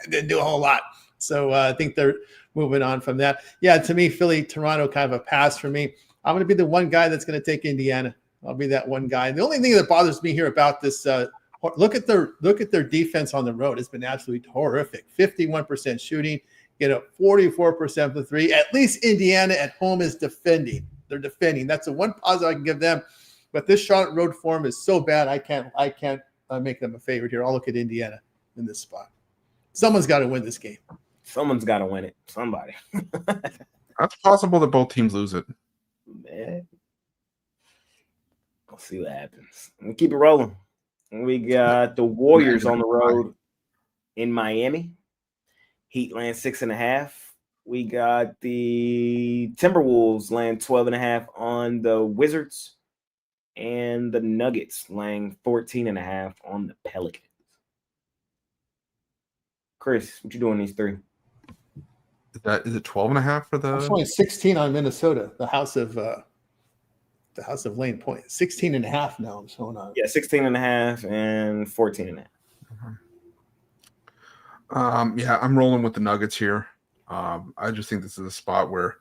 Didn't do a whole lot. So I think they're moving on from that. Yeah, to me, Philly, Toronto, kind of a pass for me. I'm going to be the one guy that's going to take Indiana. I'll be that one guy. The only thing that bothers me here about this, look at their defense on the road. It's been absolutely horrific. 51% shooting, 44% for 3. At least Indiana at home is defending. They're defending. That's the one positive I can give them. But this Charlotte road form is so bad, I can't make them a favorite here. I'll look at Indiana in this spot. Someone's got to win this game. Someone's got to win it. Somebody. That's possible that both teams lose it. Man. We'll see what happens. We'll keep it rolling. We got the Warriors on the road in Miami. Heat land 6.5. We got the Timberwolves land 12.5 on the Wizards, and the Nuggets laying 14.5 on the Pelicans. Chris, what you doing these 3? Is it 12.5 for the? It's only 16 on Minnesota, the House of Lane Point. 16.5 now. I'm showing on. Yeah, 16.5 and 14.5. Yeah, I'm rolling with the Nuggets here. I just think this is a spot where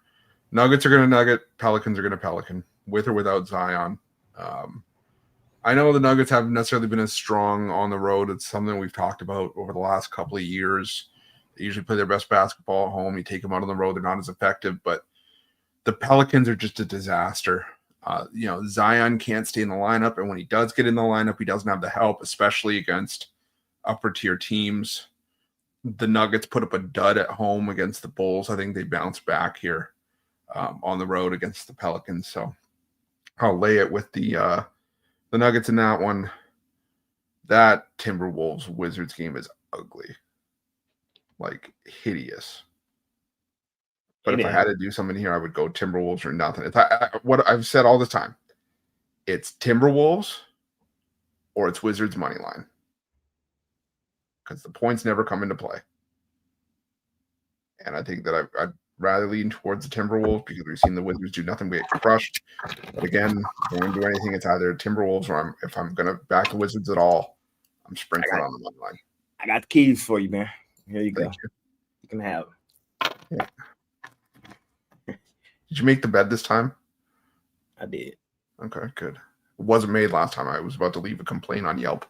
Nuggets are going to nugget, Pelicans are going to Pelican, with or without Zion. I know the Nuggets haven't necessarily been as strong on the road. It's something we've talked about over the last couple of years. They usually play their best basketball at home. You take them out on the road, they're not as effective. But the Pelicans are just a disaster. Zion can't stay in the lineup, and when he does get in the lineup, he doesn't have the help, especially against upper-tier teams. The Nuggets put up a dud at home against the Bulls. I think they bounce back here on the road against the Pelicans. So I'll lay it with the Nuggets in that one. That Timberwolves-Wizards game is ugly. Like, hideous. But if I had to do something here, I would go Timberwolves or nothing. What I've said all the time, it's Timberwolves or it's Wizards money line. Because the points never come into play. And I think that I'd rather lean towards the Timberwolves because we've seen the Wizards do nothing but get crushed. But again, if I want to do anything, it's either Timberwolves or if I'm going to back the Wizards at all, I'm sprinkling on the money line. I got the keys for you, man. Here you go. Thank you. You can have it. Yeah. Did you make the bed this time? I did. Okay, good. It wasn't made last time. I was about to leave a complaint on Yelp.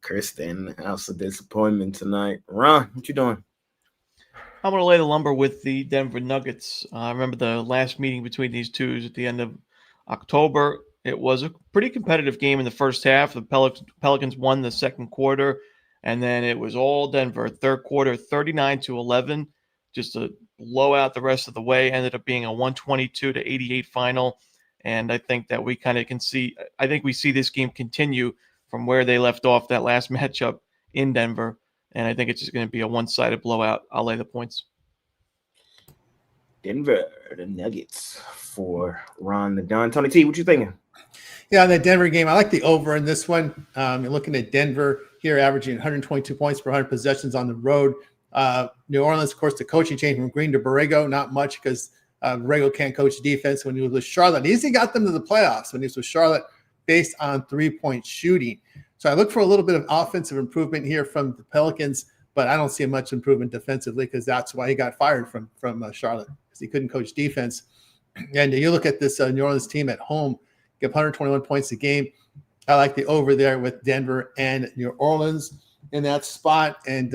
Kristen, house of disappointment tonight. Ron, what you doing? I'm going to lay the lumber with the Denver Nuggets. I remember the last meeting between these two at the end of October. It was a pretty competitive game in the first half. The Pelicans won the second quarter, and then it was all Denver. Third quarter, 39-11, just a blowout the rest of the way. Ended up being a 122-88 final, and I think that we kind of can see – I think we see this game continue from where they left off that last matchup in Denver, and I think it's just going to be a one-sided blowout. I'll lay the points. Denver, the Nuggets for Ron the Don. Tony T, what you thinking? Yeah, in the Denver game, I like the over in this one. You're looking at Denver here averaging 122 points per 100 possessions on the road. New Orleans, of course, the coaching change from Green to Borrego, not much because Borrego can't coach defense when he was with Charlotte. He easily got them to the playoffs when he was with Charlotte based on three-point shooting. So I look for a little bit of offensive improvement here from the Pelicans, but I don't see much improvement defensively because that's why he got fired from Charlotte, because he couldn't coach defense. And you look at this New Orleans team at home, get 121 points a game. I like the over there with Denver and New Orleans in that spot. And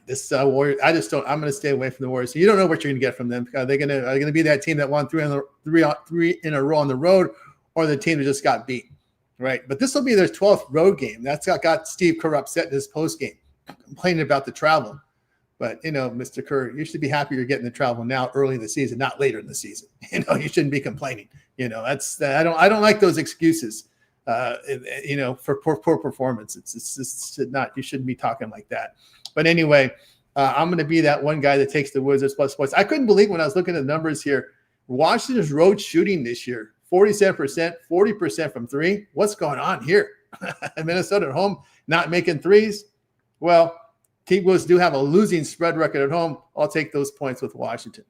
this Warriors, I'm going to stay away from the Warriors. So you don't know what you're going to get from them. Are they going to be that team that won three in a row on the road, or the team that just got beat? Right. But this will be their 12th road game. That's got Steve Kerr upset in his post game, complaining about the travel. But, Mr. Kerr, you should be happy you're getting the travel now early in the season, not later in the season. You shouldn't be complaining. That's I don't like those excuses, for poor performance. It's just not, you shouldn't be talking like that. But anyway, I'm going to be that one guy that takes the Wizards plus points. I couldn't believe when I was looking at the numbers here, Washington's road shooting this year, 47%, 40% from three. What's going on here? Minnesota at home not making threes. Well, T-Wolves do have a losing spread record at home. I'll take those points with Washington.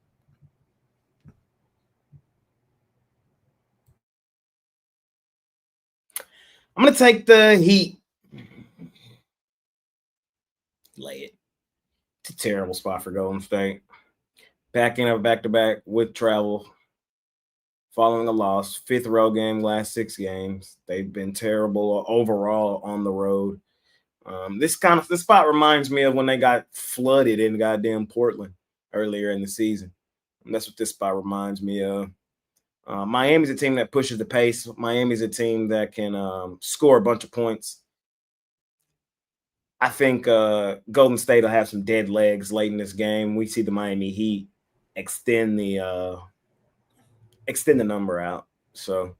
I'm going to take the Heat. Lay it. It's a terrible spot for Golden State. Back in a back-to-back with travel. Following a loss. 5th road game, last 6 games. They've been terrible overall on the road. This spot reminds me of when they got flooded in goddamn Portland earlier in the season. And that's what this spot reminds me of. Miami's a team that pushes the pace. Miami's a team that can score a bunch of points. I think Golden State will have some dead legs late in this game. We see the Miami Heat extend the number out. So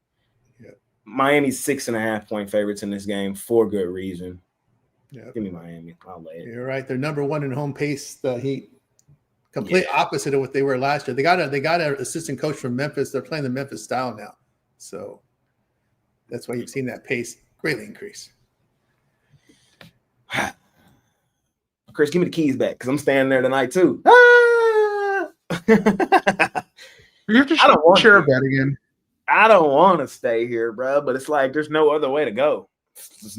Miami's 6.5 point favorites in this game for good reason. Yeah, give me Miami. I'll lay it. You're right. They're number one in home pace. The Heat, complete opposite of what they were last year. They got an assistant coach from Memphis. They're playing the Memphis style now, so that's why you've seen that pace greatly increase. Chris, give me the keys back because I'm standing there tonight too. You have to share that again. I don't want to stay here, bro, but it's like there's no other way to go. It's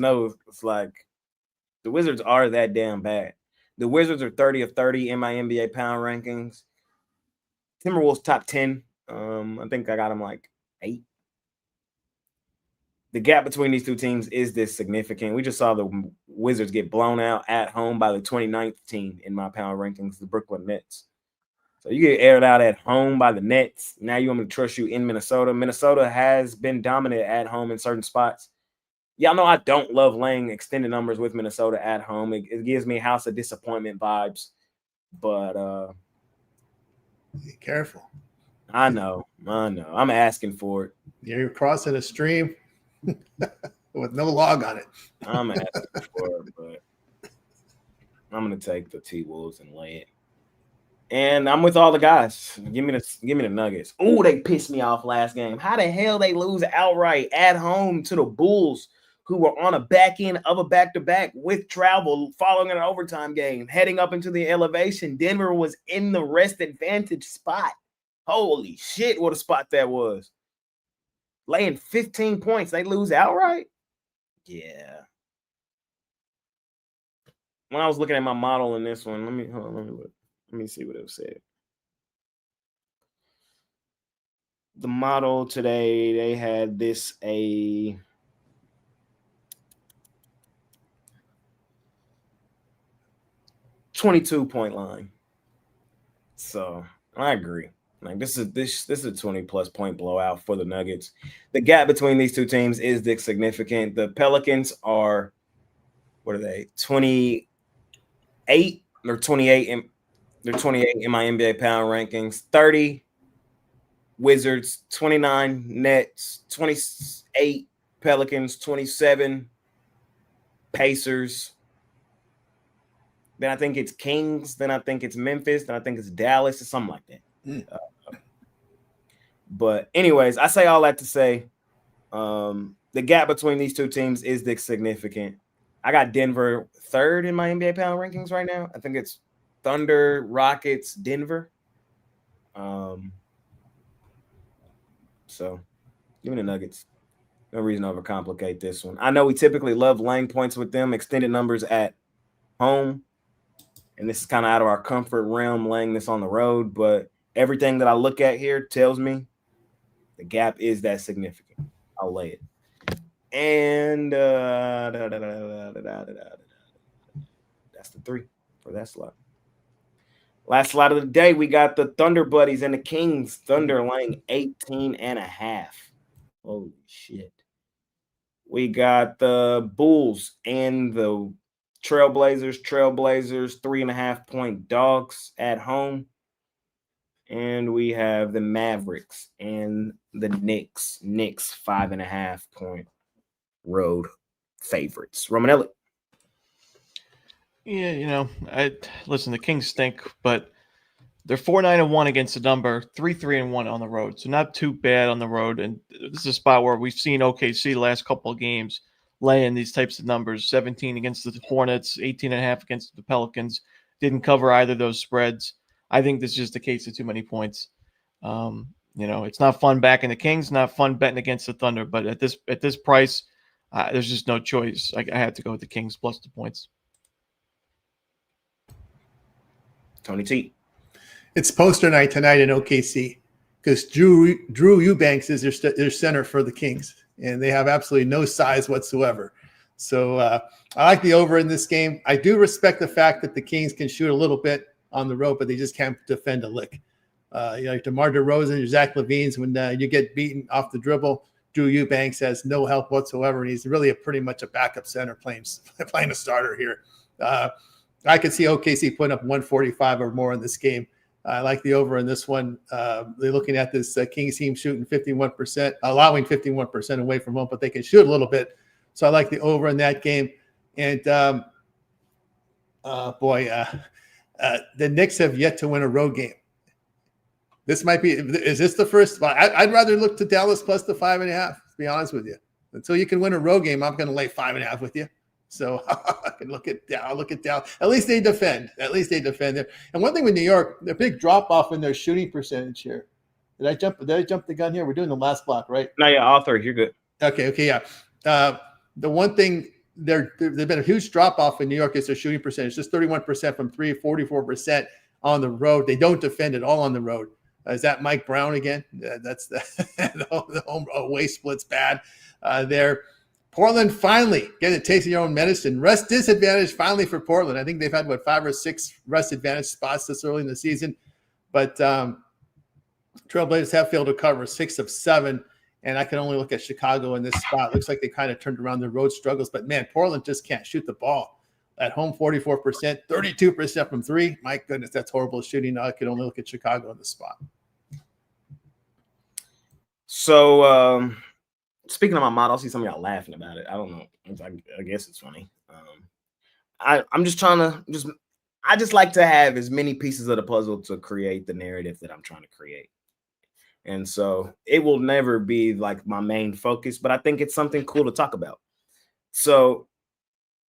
like the Wizards are that damn bad. The Wizards are 30 of 30 in my NBA pound rankings. Timberwolves top 10. I think I got them like 8. The gap between these two teams is this significant. We just saw the Wizards get blown out at home by the 29th team in my pound rankings, the Brooklyn Nets. So you get aired out at home by the Nets. Now you want me to trust you in Minnesota. Minnesota has been dominant at home in certain spots. Y'all know I don't love laying extended numbers with Minnesota at home. It gives me House of Disappointment vibes. But be careful. I know. I'm asking for it. You're crossing a stream with no log on it. I'm asking for it, but I'm gonna take the T-Wolves and lay it. And I'm with all the guys. Give me the Nuggets. Oh, they pissed me off last game. How the hell they lose outright at home to the Bulls, who were on a back end of a back-to-back with travel following an overtime game, heading up into the elevation. Denver was in the rest advantage spot. Holy shit, what a spot that was. Laying 15 points, they lose outright? Yeah. When I was looking at my model in this one, let me look. Let me see what it said. The model today, they had this a 22-point line. So I agree. Like this is a 20+ point blowout for the Nuggets. The gap between these two teams is significant. The Pelicans are, what are they? 28 or 28 They're 28 in my NBA pound rankings. 30 Wizards, 29 Nets, 28 Pelicans, 27 Pacers. Then I think it's Kings. Then I think it's Memphis. Then I think it's Dallas or something like that. But anyways, I say all that to say the gap between these two teams is significant. I got Denver 3rd in my NBA pound rankings right now. I think it's Thunder, Rockets, Denver. So give me the Nuggets. No reason to overcomplicate this one. I know we typically love laying points with them, extended numbers at home. And this is kind of out of our comfort realm, laying this on the road. But everything that I look at here tells me the gap is that significant. I'll lay it. And that's the 3 for that slot. Last slot of the day, we got the Thunder Buddies and the Kings. Thunder laying 18.5. Holy shit. We got the Bulls and the Trailblazers. Trailblazers 3.5-point dogs at home. And we have the Mavericks and the Knicks. Knicks 5.5-point road favorites. Romanelli. Yeah, listen, the Kings stink, but they're 4-9-1 against the number, 3-3-1 on the road. So not too bad on the road. And this is a spot where we've seen OKC the last couple of games laying these types of numbers, 17 against the Hornets, 18.5 against the Pelicans. Didn't cover either of those spreads. I think this is just a case of too many points. It's not fun backing the Kings, not fun betting against the Thunder, but at this price, there's just no choice. I had to go with the Kings plus the points. Tony T. It's poster night tonight in OKC because Drew Eubanks is their center for the Kings, and they have absolutely no size whatsoever. So I like the over in this game. I do respect the fact that the Kings can shoot a little bit on the road, but they just can't defend a lick. DeMar DeRozan, Zach LaVine's, when you get beaten off the dribble, Drew Eubanks has no help whatsoever, and he's really pretty much a backup center playing a starter here. I could see OKC putting up 145 or more in this game. I like the over in this one. They're looking at this Kings team shooting 51%, allowing 51% away from home, but they can shoot a little bit. So I like the over in that game. And the Knicks have yet to win a road game. Is this the first? I'd rather look to Dallas plus the 5.5, to be honest with you. Until you can win a road game, I'm going to lay 5.5 with you. So I can look at Dallas. At least they defend. There. And one thing with New York, the big drop off in their shooting percentage here. Did I jump the gun here? We're doing the last block, right? No, yeah, all 3. You're good. Okay, yeah. The one thing they've been a huge drop off in New York is their shooting percentage. Just 31% from 3, 44% on the road. They don't defend at all on the road. Is that Mike Brown again? That's the home away split's bad there. Portland finally getting a taste of your own medicine. Rest disadvantage finally for Portland. I think they've had, 5 or 6 rest advantage spots this early in the season. But Trailblazers have failed to cover 6 of 7. And I can only look at Chicago in this spot. Looks like they kind of turned around their road struggles. But, man, Portland just can't shoot the ball. At home, 44%, 32% from 3. My goodness, that's horrible shooting. I can only look at Chicago in this spot. So, speaking of my model, I see some of y'all laughing about it. I don't know. I guess it's funny. I'm just trying to I just like to have as many pieces of the puzzle to create the narrative that I'm trying to create. And so it will never be like my main focus, but I think it's something cool to talk about. So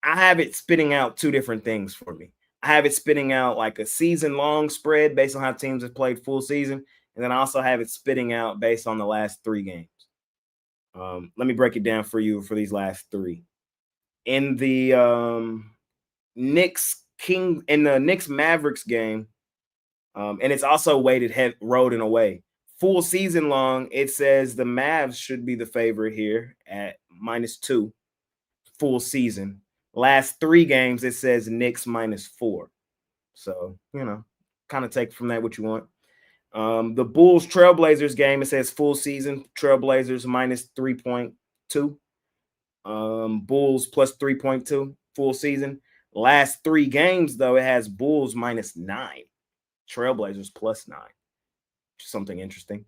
I have it spitting out 2 different things for me. I have it spitting out like a season-long spread based on how teams have played full season. And then I also have it spitting out based on the last 3 games. Let me break it down for you for these last 3. In the Knicks Mavericks game, and it's also weighted road and away. Full season long, it says the Mavs should be the favorite here at -2 full season. Last 3 games, it says Knicks -4. So, kind of take from that what you want. The Bulls Trailblazers game, it says full season, Trailblazers -3.2. Bulls plus 3.2 full season. Last 3 games, though, it has Bulls -9, Trailblazers +9. Something interesting.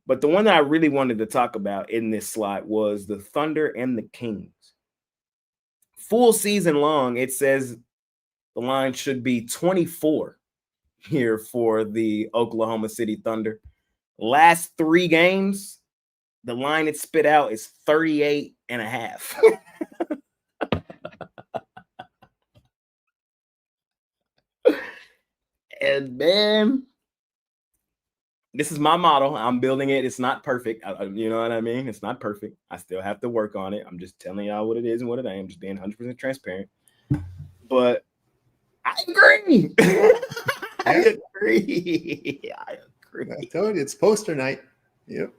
But the one that I really wanted to talk about in this slot was the Thunder and the Kings. Full season long, it says the line should be 24 here for the Oklahoma City Thunder. Last 3 games, the line it spit out is 38.5. And man, this is my model. I'm building it. It's not perfect. You know what I mean? It's not perfect. I still have to work on it. I'm just telling y'all what it is and what it ain't. I'm just being 100% transparent. But I agree. I I told you it's poster night. Yep.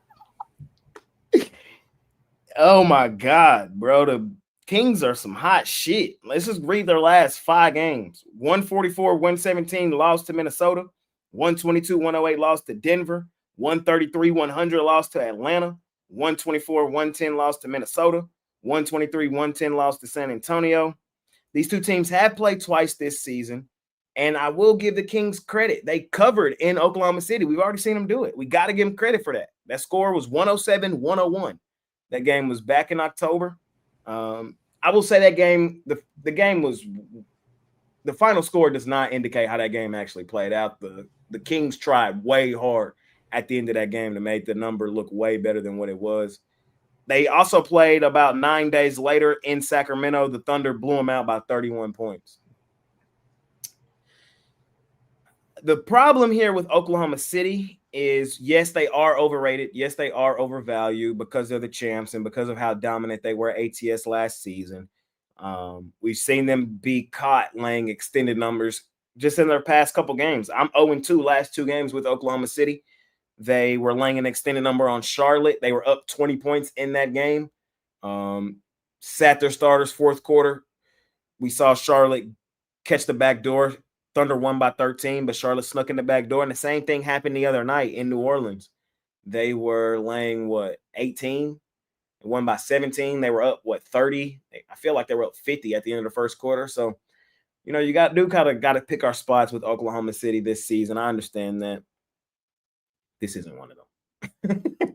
Oh my God, bro. The Kings are some hot shit. Let's just read their last 5 games. 144, 117 lost to Minnesota. 122, 108 lost to Denver. 133, 100 lost to Atlanta. 124, 110 lost to Minnesota. 123, 110 lost to San Antonio. These two teams have played twice this season, and I will give the Kings credit. They covered in Oklahoma City. We've already seen them do it. We got to give them credit for that. That score was 107-101. That game was back in October. I will say that game, the game was – the final score does not indicate how that game actually played out. The Kings tried way hard at the end of that game to make the number look way better than what it was. They also played about 9 days later in Sacramento. The Thunder blew them out by 31 points. The problem here with Oklahoma City is, yes, they are overrated. Yes, they are overvalued because they're the champs and because of how dominant they were at ATS last season. We've seen them be caught laying extended numbers just in their past couple games. I'm 0-2 last 2 games with Oklahoma City. They were laying an extended number on Charlotte. They were up 20 points in that game. Sat their starters fourth quarter. We saw Charlotte catch the back door. Thunder won by 13, but Charlotte snuck in the back door. And the same thing happened the other night in New Orleans. They were laying, 18? They won by 17. They were up, 30? I feel like they were up 50 at the end of the first quarter. So, you got to pick our spots with Oklahoma City this season. I understand that. This isn't one of them.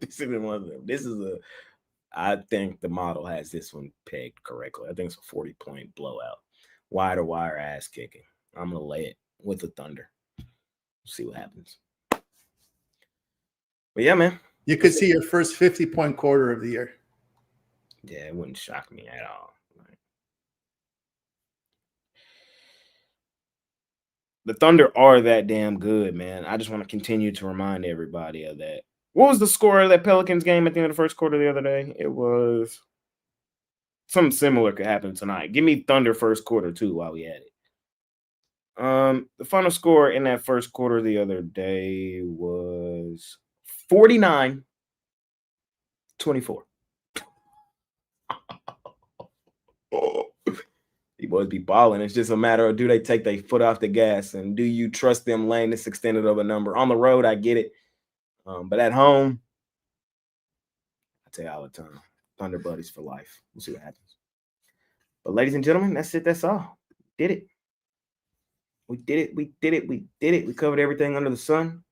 This isn't one of them. I think the model has this one pegged correctly. I think it's a 40-point blowout. Wire to wire ass kicking. I'm going to lay it with the Thunder. See what happens. But yeah, man. You could see your first 50-point quarter of the year. Yeah, it wouldn't shock me at all. The Thunder are that damn good, man. I just want to continue to remind everybody of that. What was the score of that Pelicans game at the end of the first quarter the other day? It was something similar could happen tonight. Give me Thunder first quarter, too, while we at it. The final score in that first quarter the other day was 49-24. You boys be balling. It's just a matter of, do they take their foot off the gas, and do you trust them laying this extended of a number? On the road, I get it. But at home, I tell you all the time, Thunder buddies for life. We'll see what happens. But ladies and gentlemen, that's it. That's all. Did it. We did it. We covered everything under the sun.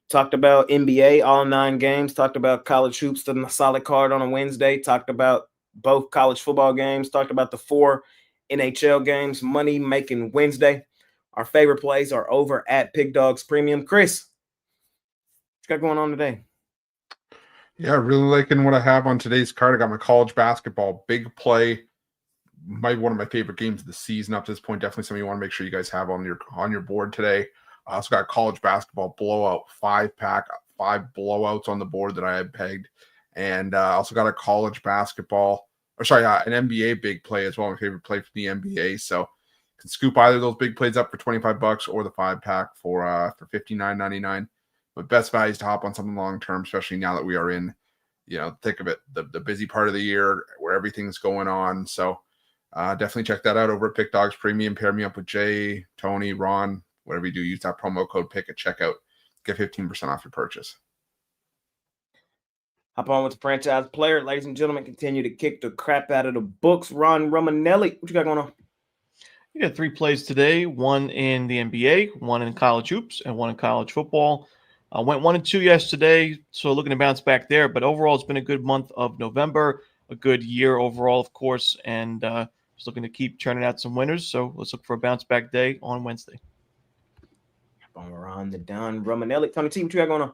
Talked about NBA, all 9 games. Talked about college hoops, the solid card on a Wednesday. Talked about both college football games. Talked about the 4 NHL games. Money making Wednesday. Our favorite plays are over at PickDawgz Premium. Chris, what's got going on today? Yeah, really liking what I have on today's card. I got my college basketball big play. One of my favorite games of the season up to this point. Definitely something you want to make sure you guys have on your board today. I also got college basketball blowout 5-pack, 5 blowouts on the board that I had pegged. And I also got a college basketball, an NBA big play as well. My favorite play from the NBA. So you can scoop either of those big plays up for $25 or the 5-pack for $59.99. But best value is to hop on something long term, especially now that we are in, thick of it, the busy part of the year where everything's going on. So definitely check that out over at PickDawgz Premium. Pair me up with Jay, Tony, Ron, whatever you do. Use that promo code PICK at checkout. Get 15% off your purchase. Hop on with the franchise player. Ladies and gentlemen, continue to kick the crap out of the books. Ron Romanelli, what you got going on? You got 3 plays today, 1 in the NBA, 1 in college hoops, and 1 in college football. I went 1-2 yesterday, so looking to bounce back there. But overall, it's been a good month of November, a good year overall, of course, and just looking to keep churning out some winners. So let's look for a bounce back day on Wednesday. On Ron the Don Romanelli. Tony T, what you got going on?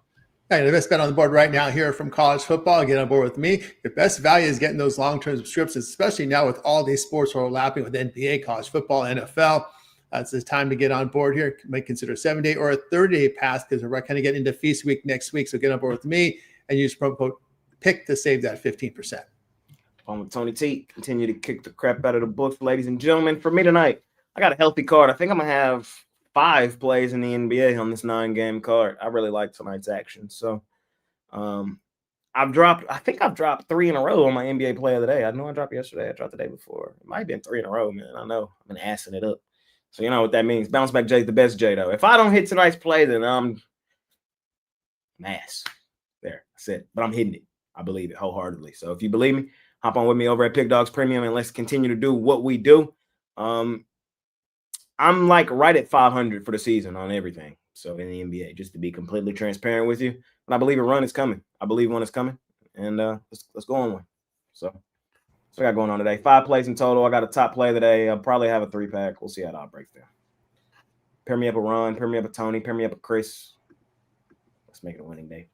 Hey, the best bet on the board right now here from college football. Get on board with me. The best value is getting those long-term subscriptions, especially now with all these sports overlapping with NBA, college football, NFL. It's the time to get on board here. You might consider a 7-day or a 30-day pass because we're kind of getting into feast week next week. So get on board with me and use promo code PICK to save that 15%. On with Tony T. Continue to kick the crap out of the books, ladies and gentlemen. For me tonight, I got a healthy card. I think I'm going to have 5 plays in the NBA on this 9-game card. I really like tonight's action. So I think I've dropped 3 in a row on my NBA play of the day. I know I dropped yesterday. I dropped the day before. It might have been 3 in a row, man. I know. I've been assing it up. So you know what that means. Bounce back Jay's the best Jay, though. If I don't hit tonight's play, then I'm ass. There. That's it. But I'm hitting it. I believe it wholeheartedly. So if you believe me, hop on with me over at PickDawgz Premium and let's continue to do what we do. I'm like right at 500 for the season on everything. So in the NBA, just to be completely transparent with you. But I believe a run is coming. I believe one is coming. And let's go on one. So that's what I got going on today. 5 plays in total. I got a top play of the day. I'll probably have a 3-pack. We'll see how it all breaks down. Pair me up a Ron. Pair me up a Tony. Pair me up a Chris. Let's make it a winning day.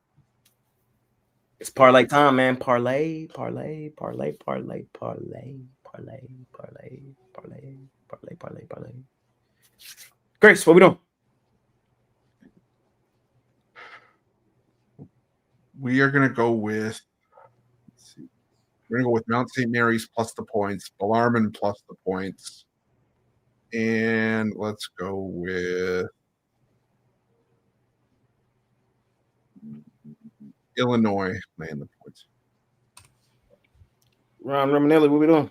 It's parlay time, man. Parlay, parlay, parlay, parlay, parlay, parlay, parlay, parlay, parlay, parlay, parlay. Chris, what we doing? We are going to go with, let's see, we're going to go with Mount St. Mary's plus the points, Bellarmine plus the points, and let's go with Illinois laying the points. Ron Romanelli, what we doing?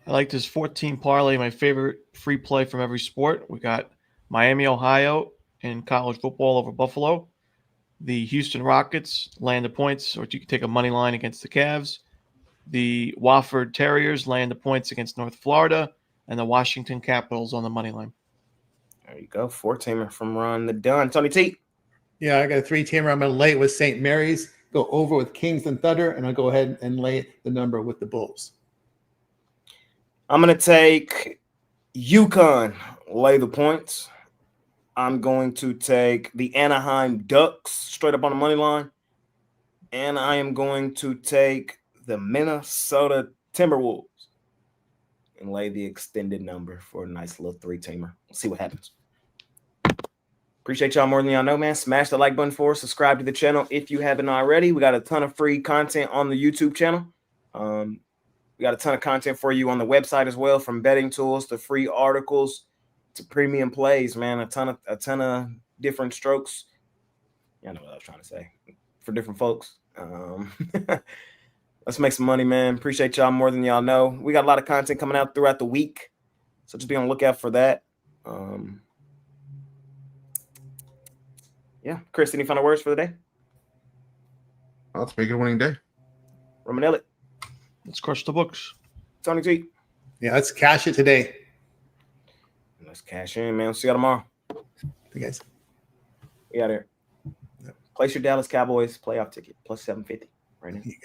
I like this 14 parlay, my favorite free play from every sport. We got Miami, Ohio in college football over Buffalo. The Houston Rockets land the points, or you can take a money line against the Cavs. The Wofford Terriers land the points against North Florida, and the Washington Capitals on the money line. There you go. 4-teamer from Ron the Dunn. Tony T. Yeah, I got a 3-teamer. I'm going to lay it with St. Mary's, go over with Kings and Thunder, and I'll go ahead and lay the number with the Bulls. I'm going to take UConn, lay the points. I'm going to take the Anaheim Ducks straight up on the money line. And I am going to take the Minnesota Timberwolves and lay the extended number for a nice little 3-teamer. We'll see what happens. Appreciate y'all more than y'all know, man. Smash the like button for us. Subscribe to the channel if you haven't already. We got a ton of free content on the YouTube channel. We got a ton of content for you on the website as well, from betting tools to free articles to premium plays, man. A ton of different strokes. I know what I was trying to say for different folks. Let's make some money, man. Appreciate y'all more than y'all know. We got a lot of content coming out throughout the week, so just be on the lookout for that. Yeah, Chris, any final words for the day? Let's make it a winning day. Romanelli. Let's crush the books. Tony T. Yeah, let's cash it today. Let's cash in, man. See you tomorrow. You guys. We out here. Place your Dallas Cowboys playoff ticket plus 750 right now.